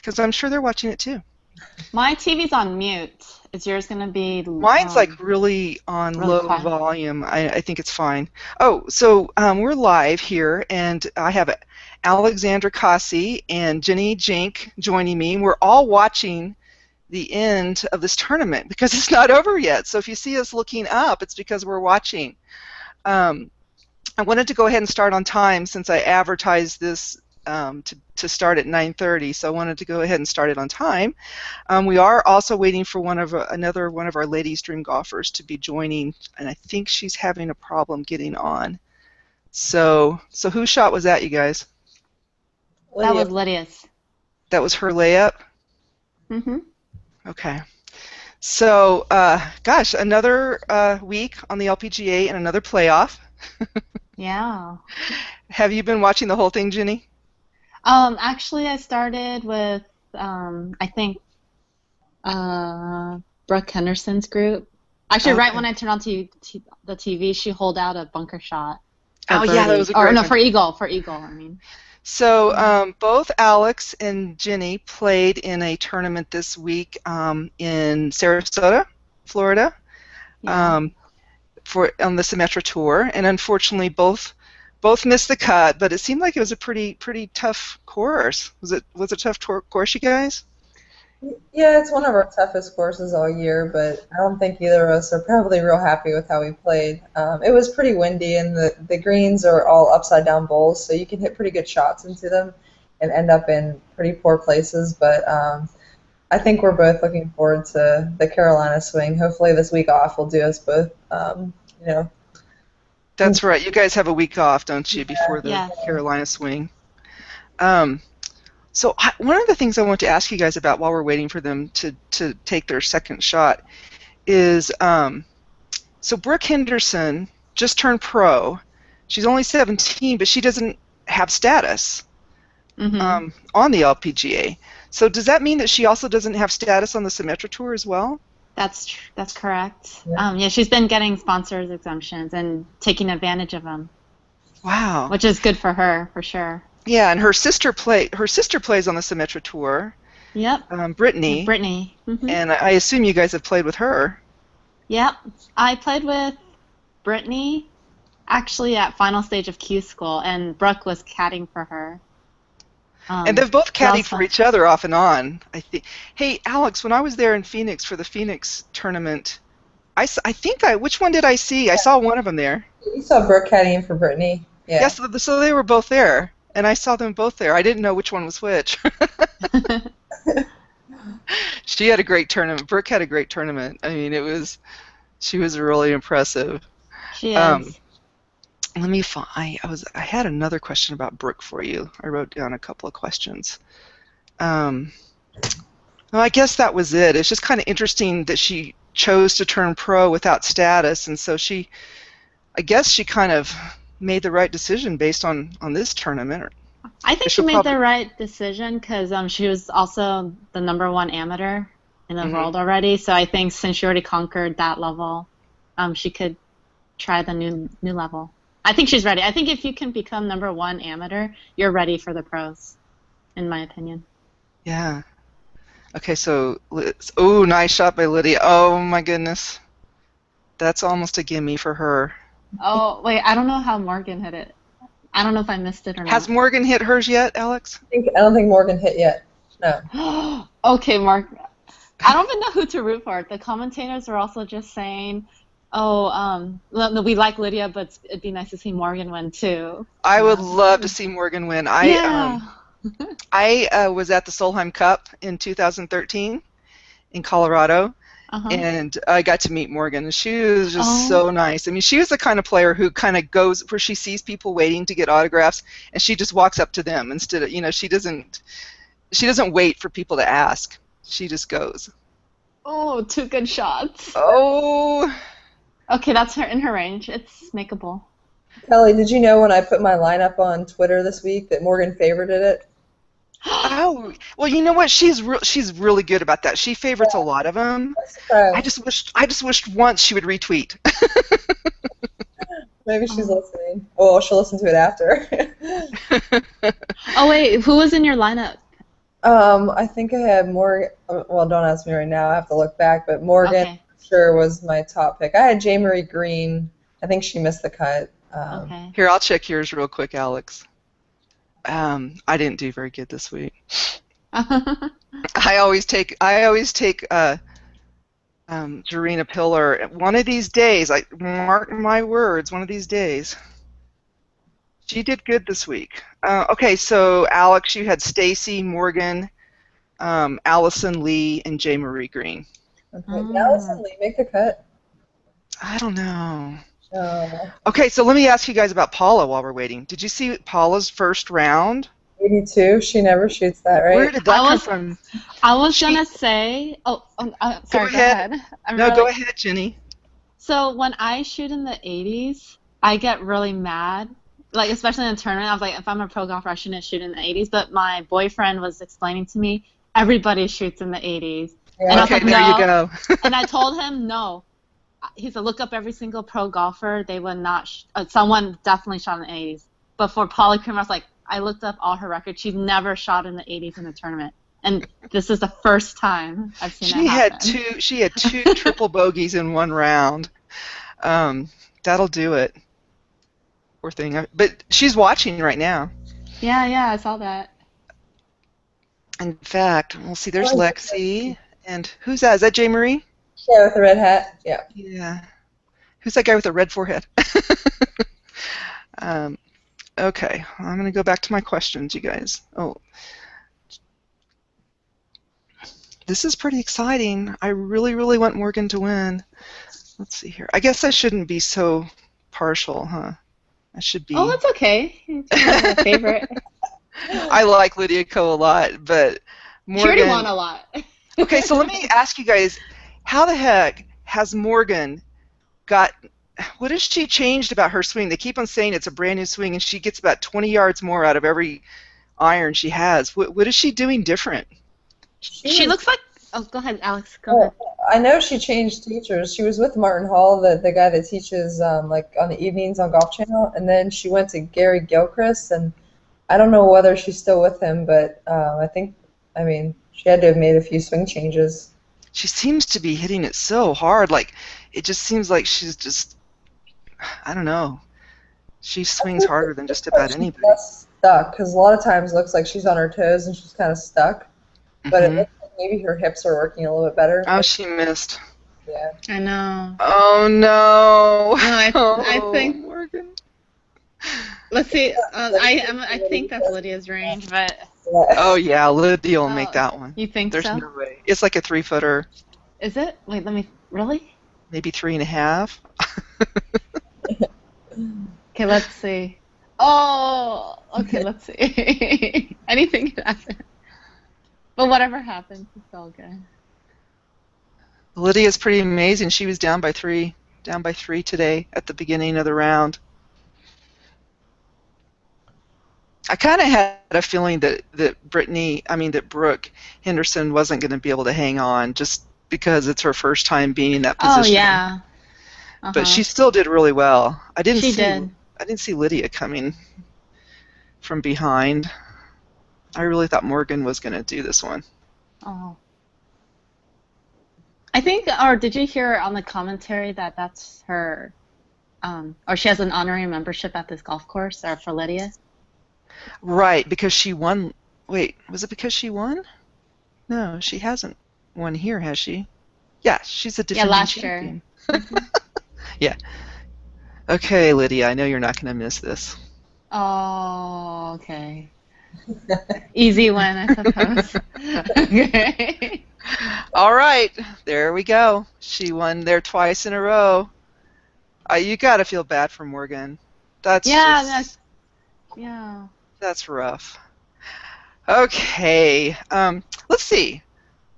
because I'm sure they're watching it too. My TV's on mute. Is yours going to be Mine's like really on really low quiet? volume. I think it's fine. Oh, so we're live here, and I have Alexandra Casi and Jenni Jenq joining me. We're all watching the end of this tournament because it's not over yet. So if you see us looking up, it's because we're watching. I wanted to go ahead and start on time since I advertised this to start at 9:30, so I wanted to go ahead and start it on time. We are also waiting for another one of our ladies dream golfers to be joining, and I think she's having a problem getting on. So whose shot was that, you guys? That was Lydia's. That was her layup? Mm-hmm. Okay. So, gosh, another week on the LPGA and another playoff. Yeah. Have you been watching the whole thing, Jenni? Actually, I started with I think Brooke Henderson's group. Actually, Okay. right when I turned on the TV, she holed out a bunker shot. Oh yeah, that was a great Or no, one. for eagle. I mean. So both Alex and Jenni played in a tournament this week in Sarasota, Florida, Yeah. on the Symetra Tour, and unfortunately both missed the cut. But it seemed like it was a pretty tough course. Was it a tough course, you guys? Yeah, it's one of our toughest courses all year, but I don't think either of us are probably real happy with how we played. It was pretty windy, and the greens are all upside-down bowls, so you can hit pretty good shots into them and end up in pretty poor places. But I think we're both looking forward to the Carolina swing. Hopefully this week off will do us both, you know. That's right. You guys have a week off, don't you, before the Yeah. Carolina swing? So one of the things I want to ask you guys about while we're waiting for them to take their second shot is, so Brooke Henderson just turned pro. She's only 17, but she doesn't have status Mm-hmm. on the LPGA. So does that mean that she also doesn't have status on the Symetra Tour as well? That's correct. Yeah. Yeah, she's been getting sponsors exemptions and taking advantage of them. Wow. Which is good for her, for sure. Yeah, and her sister plays on the Symetra Tour. Yep. Brittany. Brittany. Mm-hmm. And I assume you guys have played with her. Yep. I played with Brittany actually at final stage of Q School, and Brooke was caddying for her. And they've both caddied for each other off and on, I think. Hey, Alex, when I was there in Phoenix for the Phoenix tournament, which one did I see? I saw one of them there. You saw Brooke caddying for Brittany. Yeah. Yes, so they were both there, and I saw them both there. I didn't know which one was which. She had a great tournament. Brooke had a great tournament. I mean, she was really impressive. She is. Let me find. I had another question about Brooke for you. I wrote down a couple of questions. Well, I guess that was it. It's just kind of interesting that she chose to turn pro without status, and so I guess she kind of made the right decision based on this tournament. I think she made the right decision because she was also the #1 amateur in the world already. So I think since she already conquered that level, she could try the new level. I think she's ready. I think if you can become #1 amateur, you're ready for the pros, in my opinion. Yeah. Okay, so, oh, nice shot by Lydia. Oh, my goodness. That's almost a gimme for her. Oh, wait, I don't know how Morgan hit it. I don't know if I missed it or not. Has Morgan hit hers yet, Alex? I don't think Morgan hit yet. No. Okay, Mark. I don't even know who to root for. The commentators are also just saying, we like Lydia, but it'd be nice to see Morgan win too. I would love to see Morgan win. I was at the Solheim Cup in 2013 in Colorado, and I got to meet Morgan, and she was just so nice. I mean, she was the kind of player who kind of goes where she sees people waiting to get autographs, and she just walks up to them instead of, she doesn't wait for people to ask. She just goes. Oh, 2 good shots. Oh. Okay, that's in her range. It's makeable. Kelly, did you know when I put my lineup on Twitter this week that Morgan favorited it? Oh, well, you know what? She's really good about that. She favorites a lot of them. I just wished once she would retweet. Maybe she's listening. Oh, she'll listen to it after. Oh wait, who was in your lineup? I think I had Morgan. Well, don't ask me right now. I have to look back. But Morgan, Okay. sure, was my top pick. I had J. Marie Green. I think she missed the cut. Okay. Here, I'll check yours real quick, Alex. I didn't do very good this week. I always take Jarena Pillar. One of these days, I mark my words. One of these days, she did good this week. Okay, so Alex, you had Stacy, Morgan, Allison Lee, and J. Marie Green. Okay, Allison Lee, make the cut. I don't know. Oh. Okay, so let me ask you guys about Paula while we're waiting. Did you see Paula's first round? 82. She never shoots that, right? Where did that come from? I was gonna say. Sorry. Go ahead. Go ahead, Jenny. So when I shoot in the 80s, I get really mad. Like, especially in a tournament, I was like, if I'm a pro golfer, I shouldn't shoot in the 80s. But my boyfriend was explaining to me, everybody shoots in the 80s. Yeah. And I was like, there you go. And I told him, no. He said, look up every single pro golfer. They would not. Someone definitely shot in the 80s. But for Polly Creamer, I was like, I looked up all her records. She's never shot in the 80s in the tournament. And this is the first time I've seen it happen. She had two triple bogeys in one round. That'll do it. Poor thing. But she's watching right now. Yeah, I saw that. In fact, we'll see. There's Lexi. And who's that? Is that J. Marie? Yeah, with the red hat. Yeah. Yeah. Who's that guy with the red forehead? Okay, I'm going to go back to my questions, you guys. Oh, this is pretty exciting. I really, really want Morgan to win. Let's see here. I guess I shouldn't be so partial, huh? I should be. Oh, that's okay. It's my favorite. I like Lydia Ko a lot, but Morgan. She already won a lot. Okay, so let me ask you guys, how the heck has Morgan got? What has she changed about her swing? They keep on saying it's a brand new swing, and she gets about 20 yards more out of every iron she has. What is she doing different? She looks like. Oh, go ahead, Alex. Go ahead. I know she changed teachers. She was with Martin Hall, the guy that teaches like on the evenings on Golf Channel, and then she went to Gary Gilchrist, and I don't know whether she's still with him, but I mean, she had to have made a few swing changes. She seems to be hitting it so hard. Like, it just seems like she's just. I don't know. She swings harder than just about anybody. She's stuck, because a lot of times it looks like she's on her toes and she's kind of stuck. But it looks like maybe her hips are working a little bit better. Oh, she missed. Yeah. I know. Oh, no. I think. Morgan. Let's see. I think that's Lydia's range, but. Oh, yeah. Lydia will make that one. You think There's so? no way. It's like a 3-footer. Is it? Wait, let me. Really? Maybe 3.5. Okay, let's see. Oh, okay, let's see. Anything can happen. But whatever happens, it's all good. Lydia's pretty amazing. She was down by three today at the beginning of the round. I kind of had a feeling that Brooke Henderson wasn't going to be able to hang on just because it's her first time being in that position. Oh, yeah. But she still did really well. I didn't see Lydia coming from behind. I really thought Morgan was going to do this one. Oh. I think, or did you hear on the commentary that that's her, or she has an honorary membership at this golf course, or for Lydia? Right, because she won. Wait, was it because she won? No, she hasn't won here, has she? Yeah, she's a defending champion. Yeah, last year. Yeah. Okay, Lydia, I know you're not going to miss this. Oh, okay. Easy one, I suppose. Okay. All right, there we go. She won there twice in a row. You got to feel bad for Morgan. That's rough. Okay, let's see.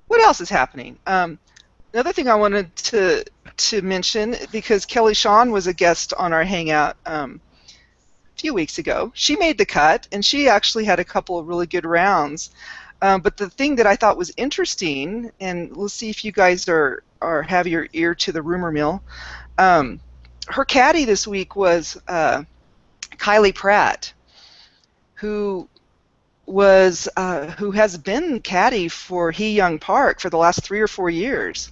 What else is happening? Another thing I wanted to mention, because Kelly Shawn was a guest on our Hangout a few weeks ago. She made the cut, and she actually had a couple of really good rounds. But the thing that I thought was interesting, and let's see if you guys have your ear to the rumor mill. Her caddy this week was Kylie Pratt, who who has been caddy for Hee Young Park for the last 3 or 4 years.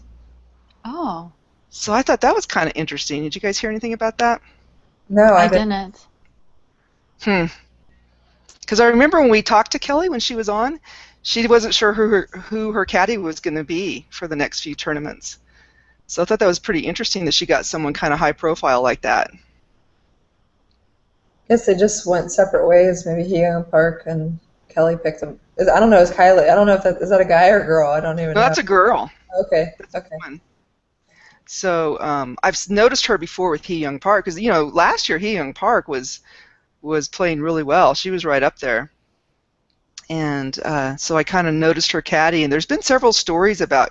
Oh. So I thought that was kind of interesting. Did you guys hear anything about that? No, I didn't. Because I remember when we talked to Kelly when she was on, she wasn't sure who her caddy was going to be for the next few tournaments. So I thought that was pretty interesting that she got someone kind of high profile like that. Guess they just went separate ways. Maybe Hee Young Park and Kelly picked him. I don't know. Is Kylie? I don't know if is that a guy or a girl. I don't even know. No, that's a girl. Okay. That's okay. fun. So I've noticed her before with Hee Young Park because last year Hee Young Park was playing really well. She was right up there, and so I kind of noticed her caddy. And there's been several stories about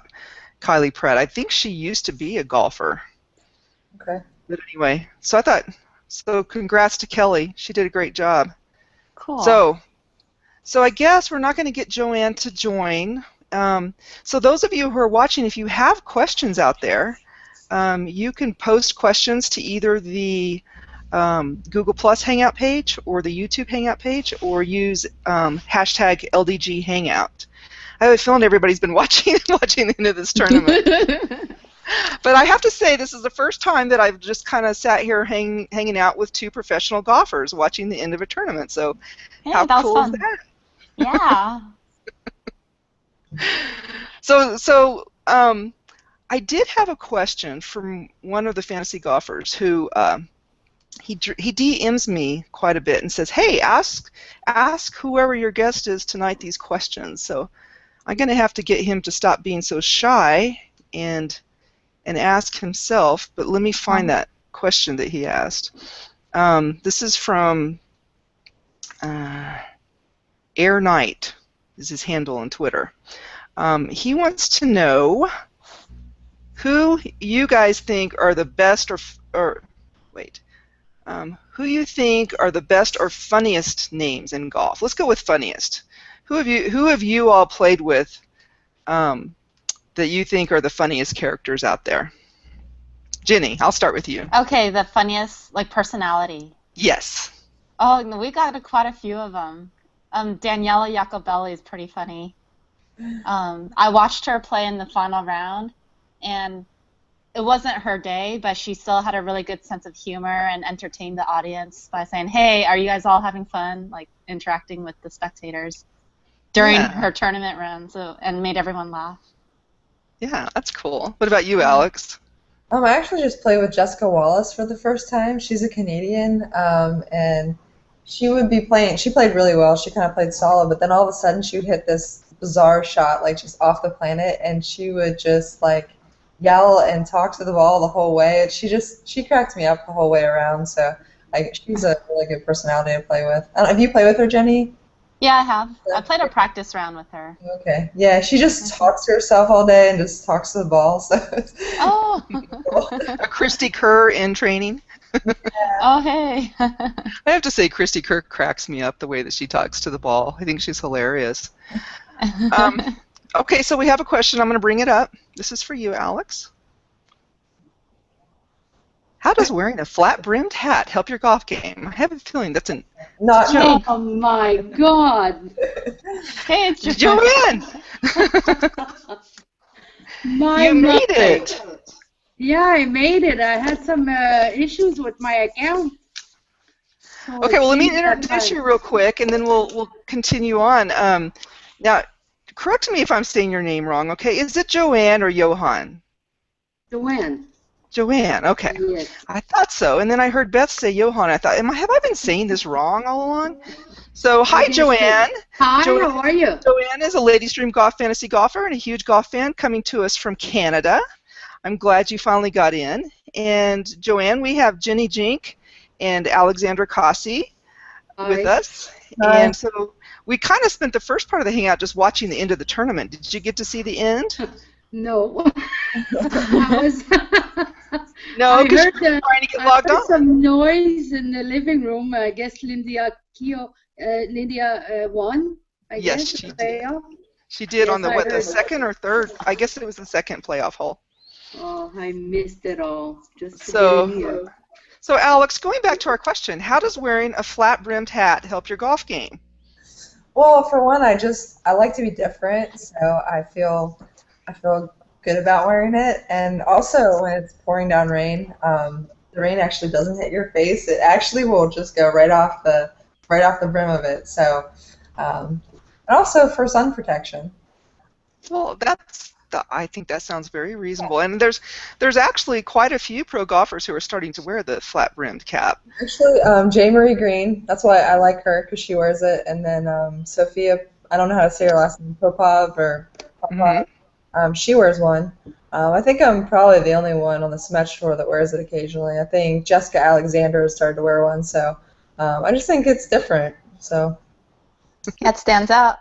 Kylie Pratt. I think she used to be a golfer. Okay. But anyway, so I thought. So congrats to Kelly. She did a great job. Cool. So I guess we're not going to get Joanne to join. So those of you who are watching, if you have questions out there, you can post questions to either the Google Plus Hangout page or the YouTube Hangout page, or use hashtag LDG Hangout. I have a feeling everybody's been watching the end of this tournament. But I have to say, this is the first time that I've just kind of sat here hanging out with 2 professional golfers watching the end of a tournament. So how cool is that? Yeah. So I did have a question from one of the fantasy golfers who he DMs me quite a bit and says, "Hey, ask whoever your guest is tonight these questions." So I'm going to have to get him to stop being so shy and ask himself, but let me find that question that he asked. This is from Air Knight, is his handle on Twitter. He wants to know who you guys think are the best who you think are the best or funniest names in golf. Let's go with funniest. Who have you all played with that you think are the funniest characters out there? Jenny, I'll start with you. Okay, the funniest, like, personality. Yes. Oh, we got quite a few of them. Daniela Jacobelli is pretty funny. I watched her play in the final round, and it wasn't her day, but she still had a really good sense of humor and entertained the audience by saying, "Hey, are you guys all having fun?" Like, interacting with the spectators during her tournament run, and made everyone laugh. Yeah, that's cool. What about you, Alex? I actually just played with Jessica Wallace for the first time. She's a Canadian, and she would be playing. She played really well. She kind of played solid, but then all of a sudden she would hit this bizarre shot, like just off the planet, and she would just like yell and talk to the ball the whole way. She cracked me up the whole way around. So she's a really good personality to play with. Have you played with her, Jenny? Yeah, I have. I played a practice round with her. Okay. Yeah, she just talks to herself all day and just talks to the ball. So oh. A Christy Kerr in training. Yeah. Oh, hey. I have to say, Christy Kerr cracks me up the way that she talks to the ball. I think she's hilarious. Okay, so we have a question. I'm going to bring it up. This is for you, Alex. How does wearing a flat-brimmed hat help your golf game? I have a feeling that's a joke. Oh my God! Hey, it's Joanne! You made it! Yeah, I made it. I had some issues with my account. So okay, well, let me introduce you real quick, and then we'll continue on. Now, correct me if I'm saying your name wrong, okay? Is it Joanne or Johan? Joanne. Joanne, okay. Yes. I thought so, and then I heard Beth say Johan. I thought, have I been saying this wrong all along? So, hi, Joanne. Hi, how are you? Joanne is a Ladies Dream Golf Fantasy golfer and a huge golf fan coming to us from Canada. I'm glad you finally got in. And, Joanne, we have Jenni Jenq and Alexandra Casi with us. Hi. And so we kind of spent the first part of the hangout just watching the end of the tournament. Did you get to see the end? No. No, because you're trying to get logged on. Some noise in the living room. I guess Lydia won. Yes, she did. She did on the second or third? I guess it was the second playoff hole. Oh, I missed it all. Just so Alex, going back to our question, how does wearing a flat-brimmed hat help your golf game? Well, for one, I like to be different, so I feel good about wearing it. And also, when it's pouring down rain, the rain actually doesn't hit your face. It actually will just go right off the brim of it. So, and also for sun protection. Well, I think that sounds very reasonable. And there's actually quite a few pro golfers who are starting to wear the flat-brimmed cap. Actually, J. Marie Green, that's why I like her because she wears it. And then Sophia, I don't know how to say her last name, Popov or Popov. She wears one. I think I'm probably the only one on the Smash Tour that wears it occasionally. I think Jessica Alexandra has started to wear one, so I just think it's different. So. That stands out.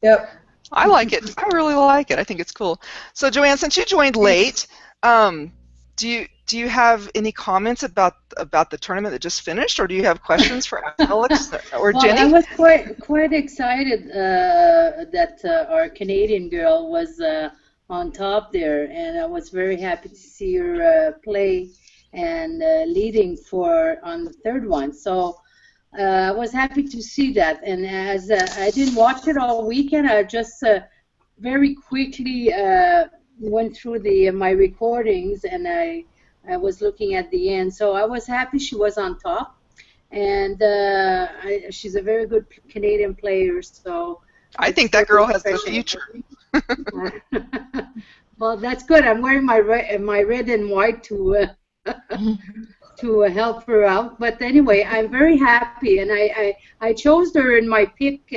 Yep. I like it. I really like it. I think it's cool. So, Joanne, since you joined late, do you have any comments about the tournament that just finished, or do you have questions for Alex or Jenni? I was quite excited that our Canadian girl was on top there, and I was very happy to see her play and leading on the third one. So. I was happy to see that, and as I didn't watch it all weekend, I just very quickly went through my recordings, and I was looking at the end. So I was happy she was on top, and she's a very good Canadian player. So I think that girl has the future. Well, that's good. I'm wearing my red and white to help her out. But anyway, I'm very happy, and I chose her in my pick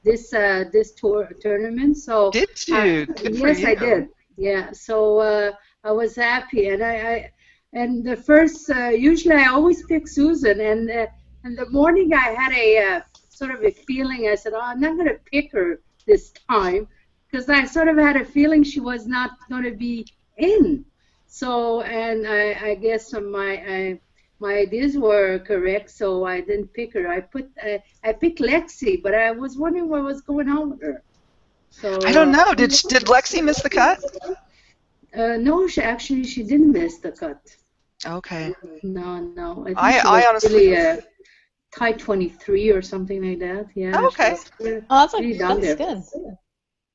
this tournament. So did you? Good for yes, you. I did. Yeah. So I was happy, and the first usually I always pick Susan, and the morning I had a sort of a feeling. I said, oh, I'm not going to pick her this time because I sort of had a feeling she was not going to be in. So, and I guess my ideas were correct, so I didn't pick her. I picked Lexi, but I was wondering what was going on with her. So I don't know. Did Lexi miss the cut? No, she didn't miss the cut. Okay. No. I honestly really tied 23 or something like that. Yeah. Oh, okay. That's good.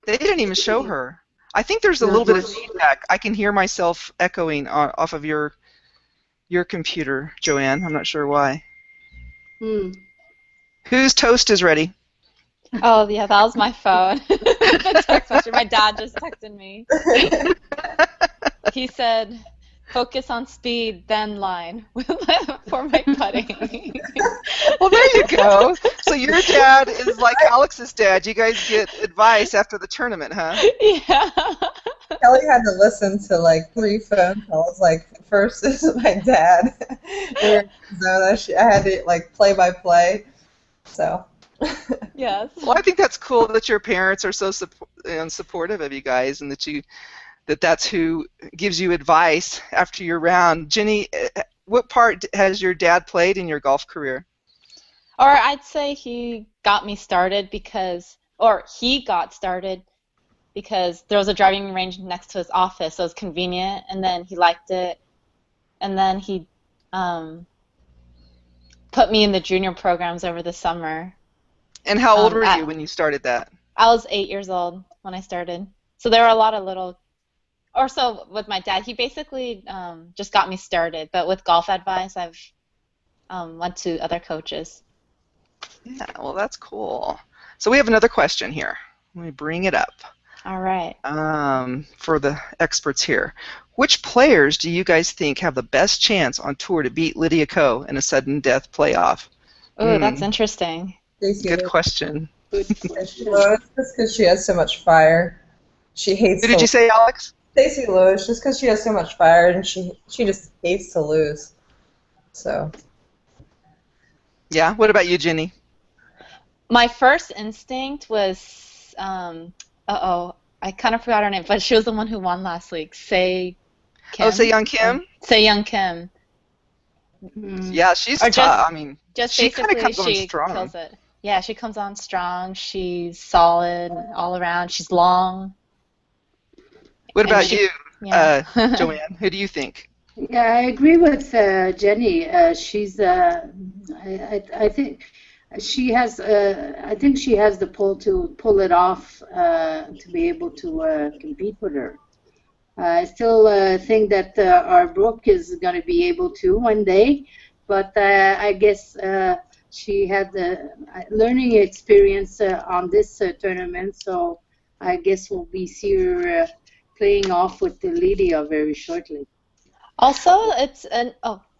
They didn't even show her. I think there's a little bit of feedback. I can hear myself echoing off of your computer, Joanne. I'm not sure why. Whose toast is ready? Oh, yeah, that was my phone. The text message. My dad just texted me. He said, focus on speed, then line for my putting. Well, there you go. So your dad is like Alex's dad. You guys get advice after the tournament, huh? Yeah. Kelly had to listen to like 3 phone calls. Like first is my dad. I had to like play by play. So. Yes. Well, I think that's cool that your parents are so supportive of you guys, and that's who gives you advice after your round. Jenni, what part has your dad played in your golf career? Or I'd say he got started because there was a driving range next to his office, so it was convenient, and then he liked it, and then he put me in the junior programs over the summer. And how old were you when you started that? I was 8 years old when I started. So there were a lot of so with my dad, he basically just got me started. But with golf advice, I've went to other coaches. Yeah, well, that's cool. So we have another question here. Let me bring it up. All right. For the experts here. Which players do you guys think have the best chance on tour to beat Lydia Ko in a sudden death playoff? Oh, that's interesting. Good question. Well, it's just because she has so much fire. She hates. Who did you say, Alex? Stacey Lewis, just because she has so much fire and she just hates to lose. So. Yeah. What about you, Jenni? My first instinct was, I kind of forgot her name, but she was the one who won last week. Sei Kim. Oh, Se-Young Kim? Se-Young Kim. Yeah, she's tough. She kind of comes on strong. Kills it. Yeah, she comes on strong. She's solid all around. She's long. What about you, Joanne? Who do you think? Yeah, I agree with Jenni. She's, I think, she has, I think she has the pull to pull it off to be able to compete with her. I still think that our Brooke is going to be able to one day, but I guess she had the learning experience on this tournament, so I guess we'll be see her playing off with the Lydia very shortly. Also, it's an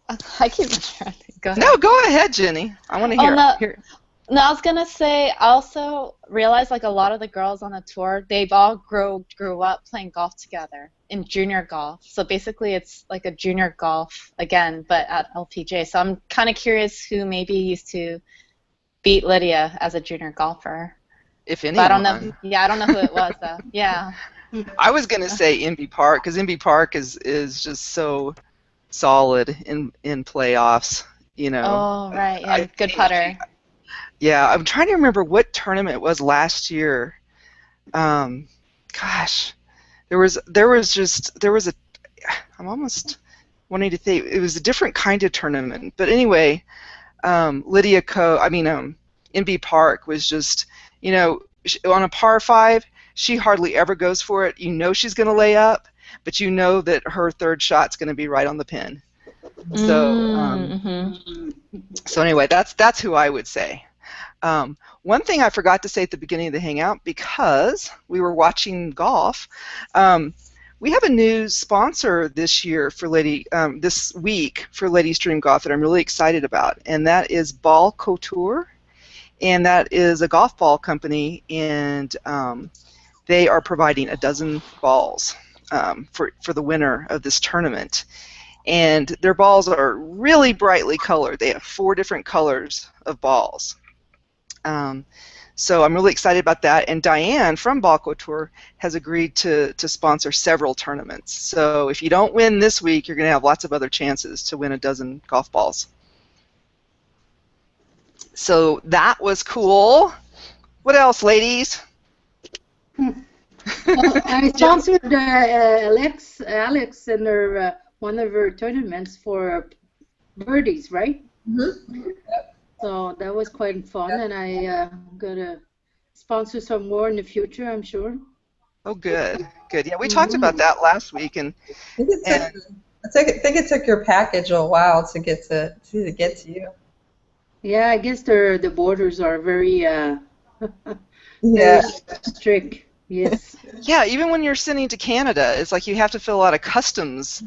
I keep interrupting. Go ahead. No, go ahead, Jenny. I want to hear. No, I was gonna say. I also realized like a lot of the girls on the tour, they've all grew up playing golf together in junior golf. So basically, it's like a junior golf again, but at LPGA. So I'm kind of curious who maybe used to beat Lydia as a junior golfer. If anyone. But I don't know. Yeah, I don't know who it was though. Yeah. I was gonna say Inbee Park because Inbee Park is just so solid in playoffs. You know. Oh right, yeah, good putter. Yeah, I'm trying to remember what tournament it was last year. Gosh, there was a. I'm almost wanting to think. It was a different kind of tournament, but anyway, Inbee Park was just, you know, on a par 5, she hardly ever goes for it. You know she's going to lay up, but you know that her third shot's going to be right on the pin. So, so anyway, that's who I would say. One thing I forgot to say at the beginning of the Hangout, because we were watching golf, we have a new sponsor this year for this week for Ladies Dream Golf that I'm really excited about, and that is Ball Couture, and that is a golf ball company, and they are providing a dozen balls for the winner of this tournament. And their balls are really brightly colored. They have 4 different colors of balls. So I'm really excited about that. And Diane from Ball Couture has agreed to sponsor several tournaments. So if you don't win this week, you're going to have lots of other chances to win a dozen golf balls. So that was cool. What else, ladies? Well, I sponsored Alex in her one of her tournaments for birdies, right? Mm-hmm. So that was quite fun, and I'm gonna sponsor some more in the future, I'm sure. Oh, good, good. Yeah, we talked about that last week, and I think it took your package a while to get to you. Yeah, I guess the borders are very very strict. Yes. Yeah, even when you're sending to Canada, it's like you have to fill out a customs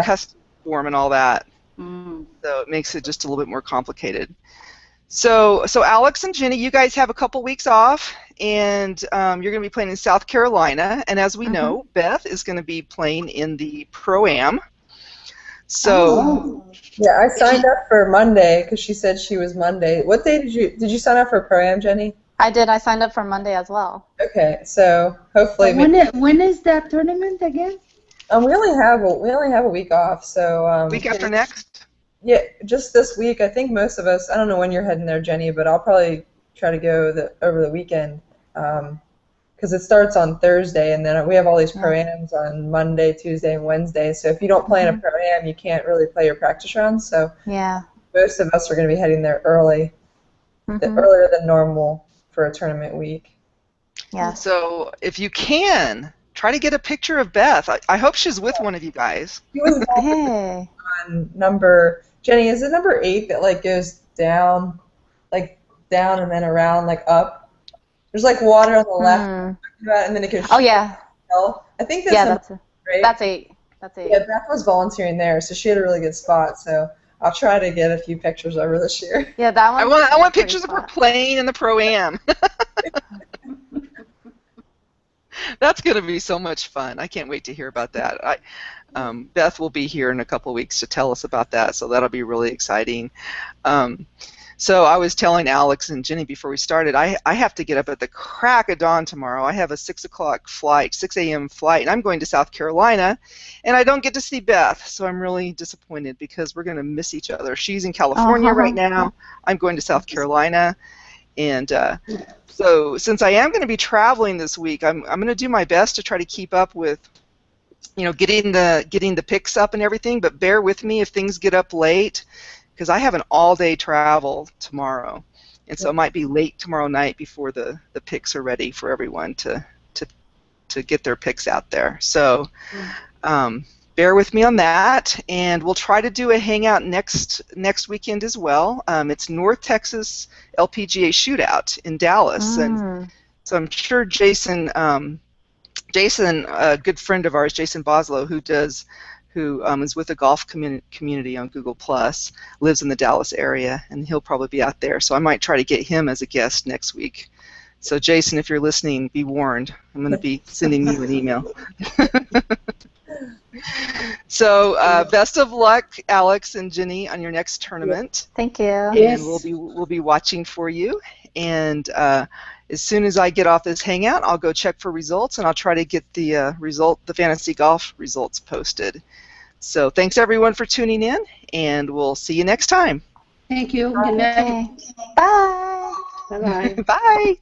custom form and all that. So it makes it just a little bit more complicated. So Alex and Jenny, you guys have a couple weeks off, and you're going to be playing in South Carolina. And as we know, Beth is going to be playing in the Pro-Am. So yeah, I signed up for Monday because she said she was Monday. What day did you sign up for Pro-Am, Jenny? I did. I signed up for Monday as well. Okay, so hopefully. When is that tournament again? We only have a week off, so. Week after next? Yeah, just this week. I think most of us. I don't know when you're heading there, Jenny, but I'll probably try to go over the weekend because it starts on Thursday, and then we have all these pro-ams on Monday, Tuesday, and Wednesday. So if you don't play in a pro-am, you can't really play your practice rounds. So most of us are going to be heading there earlier than normal for a tournament week. Yeah. So if you can, try to get a picture of Beth. I hope she's with one of you guys. She was on number, Jenny, is it number 8 that like goes down and then around, like up? There's like water on the left, and then it goes. Oh yeah. I think that's that's 8. That's 8. Yeah, Beth was volunteering there, so she had a really good spot. So I'll try to get a few pictures of her this year. Yeah, that one. I want pictures of her playing in the Pro-Am. That's going to be so much fun. I can't wait to hear about that. Beth will be here in a couple of weeks to tell us about that, so that'll be really exciting. So I was telling Alex and Jenny before we started, I have to get up at the crack of dawn tomorrow. I have a 6 a.m. flight, and I'm going to South Carolina, and I don't get to see Beth, so I'm really disappointed because we're going to miss each other. She's in California right now. I'm going to South Carolina. And so since I am going to be traveling this week, I'm going to do my best to try to keep up with, getting the picks up and everything. But bear with me if things get up late, because I have an all-day travel tomorrow. and so it might be late tomorrow night before the picks are ready for everyone to get their picks out there. So bear with me on that, and we'll try to do a hangout next weekend as well. It's North Texas LPGA Shootout in Dallas, and so I'm sure Jason, a good friend of ours, Jason Boslow, who is with the golf community on Google Plus, lives in the Dallas area, and he'll probably be out there. So I might try to get him as a guest next week. So Jason, if you're listening, be warned. I'm going to be sending you an email. So best of luck, Alex and Jenni, on your next tournament. Thank you. Yes. And we'll be watching for you. And as soon as I get off this hangout, I'll go check for results, and I'll try to get the fantasy golf results posted. So thanks everyone for tuning in, and we'll see you next time. Thank you. Good night. Okay. Bye. Bye-bye. Bye.